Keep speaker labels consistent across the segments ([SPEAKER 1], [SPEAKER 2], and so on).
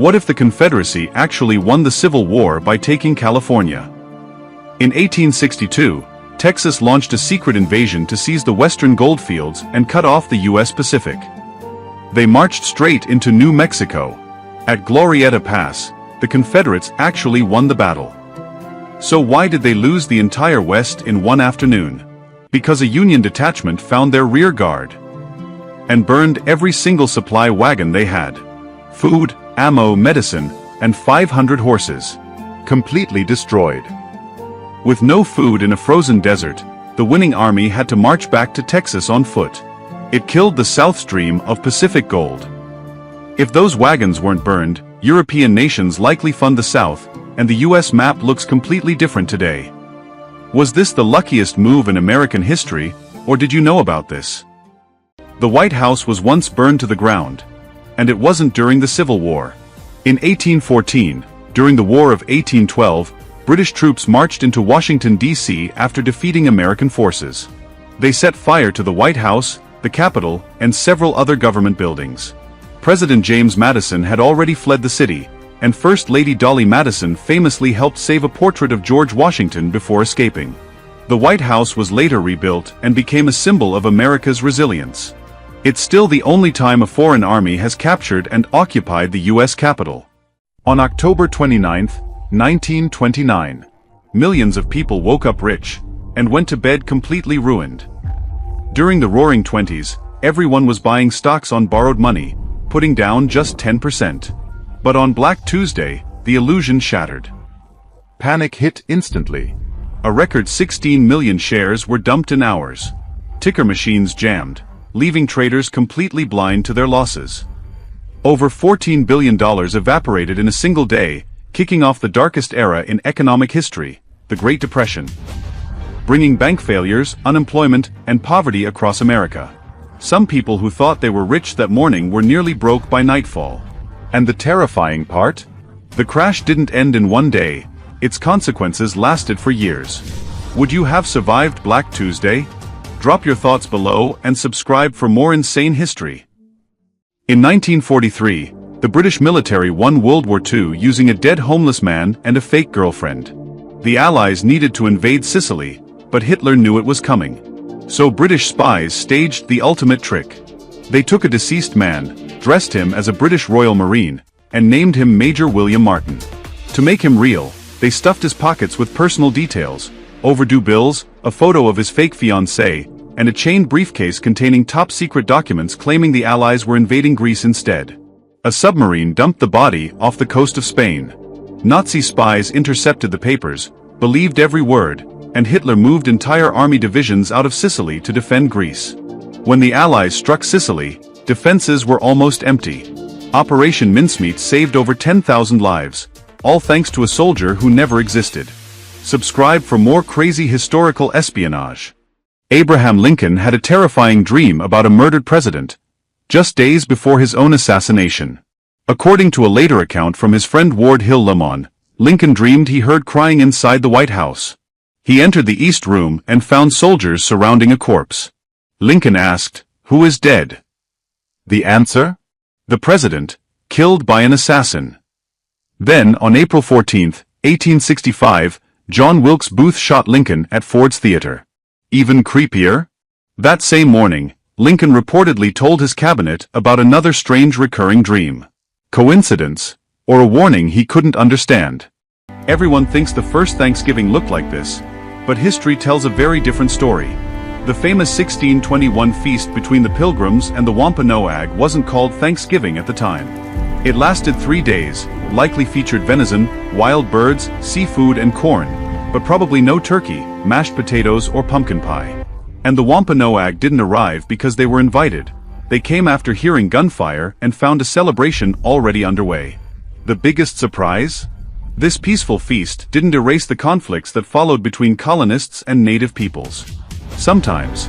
[SPEAKER 1] What if the Confederacy actually won the Civil War by taking California? In 1862, Texas launched a secret invasion to seize the western goldfields and cut off the U.S. Pacific. They marched straight into New Mexico. At Glorieta Pass, the Confederates actually won the battle. So why did they lose the entire West in one afternoon? Because a Union detachment found their rear guard and burned every single supply wagon they had. Food, ammo, medicine, and 500 horses. Completely destroyed. With no food in a frozen desert, the winning army had to march back to Texas on foot. It killed the South Stream of Pacific gold. If those wagons weren't burned, European nations likely fund the South, and the U.S. map looks completely different today. Was this the luckiest move in American history, or did you know about this? The White House was once burned to the ground. And it wasn't during the Civil War. In 1814, during the War of 1812, British troops marched into Washington, D.C. after defeating American forces. They set fire to the White House, the Capitol, and several other government buildings. President James Madison had already fled the city, and First Lady Dolly Madison famously helped save a portrait of George Washington before escaping. The White House was later rebuilt and became a symbol of America's resilience. It's still the only time a foreign army has captured and occupied the U.S. Capitol. On October 29, 1929, millions of people woke up rich and went to bed completely ruined. During the Roaring Twenties, everyone was buying stocks on borrowed money, putting down just 10%. But on Black Tuesday, the illusion shattered. Panic hit instantly. A record 16 million shares were dumped in hours. Ticker machines jammed, leaving traders completely blind to their losses. Over $14 billion evaporated in a single day, kicking off the darkest era in economic history, the Great Depression, bringing bank failures, unemployment, and poverty across America. Some people who thought they were rich that morning were nearly broke by nightfall. And the terrifying part? The crash didn't end in one day. Its consequences lasted for years. Would you have survived Black Tuesday? Drop your thoughts below and subscribe for more insane history. In 1943, the British military won World War II using a dead homeless man and a fake girlfriend. The Allies needed to invade Sicily, but Hitler knew it was coming. So British spies staged the ultimate trick. They took a deceased man, dressed him as a British Royal Marine, and named him Major William Martin. To make him real, they stuffed his pockets with personal details, overdue bills, a photo of his fake fiancée, and a chained briefcase containing top-secret documents claiming the Allies were invading Greece instead. A submarine dumped the body off the coast of Spain. Nazi spies intercepted the papers, believed every word, and Hitler moved entire army divisions out of Sicily to defend Greece. When the Allies struck Sicily, defenses were almost empty. Operation Mincemeat saved over 10,000 lives, all thanks to a soldier who never existed. Subscribe for more crazy historical espionage. Abraham Lincoln had a terrifying dream about a murdered president, just days before his own assassination. According to a later account from his friend Ward Hill Lamon, Lincoln dreamed he heard crying inside the White House. He entered the East Room and found soldiers surrounding a corpse. Lincoln asked, "Who is dead?" The answer? The president, killed by an assassin. Then, on April 14, 1865, John Wilkes Booth shot Lincoln at Ford's Theater. Even creepier? That same morning, Lincoln reportedly told his cabinet about another strange recurring dream. Coincidence? Or a warning he couldn't understand? Everyone thinks the first Thanksgiving looked like this, but history tells a very different story. The famous 1621 feast between the Pilgrims and the Wampanoag wasn't called Thanksgiving at the time. It lasted 3 days, likely featured venison, wild birds, seafood and corn, but probably no turkey, mashed potatoes or pumpkin pie. And the Wampanoag didn't arrive because they were invited. They came after hearing gunfire and found a celebration already underway. The biggest surprise? This peaceful feast didn't erase the conflicts that followed between colonists and native peoples. Sometimes,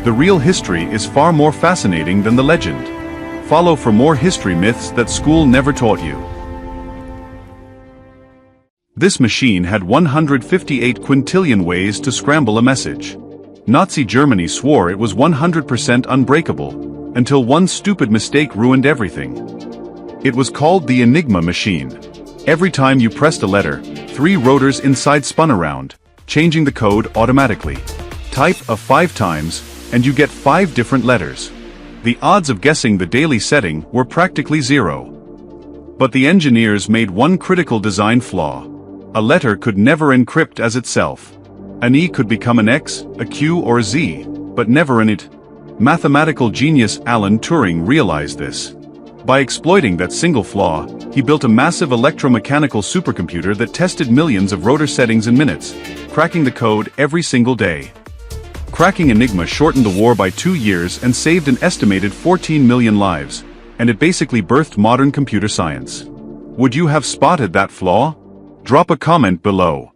[SPEAKER 1] the real history is far more fascinating than the legend. Follow for more history myths that school never taught you. This machine had 158 quintillion ways to scramble a message. Nazi Germany swore it was 100% unbreakable, until one stupid mistake ruined everything. It was called the Enigma machine. Every time you pressed a letter, 3 rotors inside spun around, changing the code automatically. Type a 5 times, and you get 5 different letters. The odds of guessing the daily setting were practically 0. But the engineers made one critical design flaw. A letter could never encrypt as itself. An E could become an X, a Q or a Z, but never an IT. Mathematical genius Alan Turing realized this. By exploiting that single flaw, he built a massive electromechanical supercomputer that tested millions of rotor settings in minutes, cracking the code every single day. Cracking Enigma shortened the war by 2 years and saved an estimated 14 million lives, and it basically birthed modern computer science. Would you have spotted that flaw? Drop a comment below.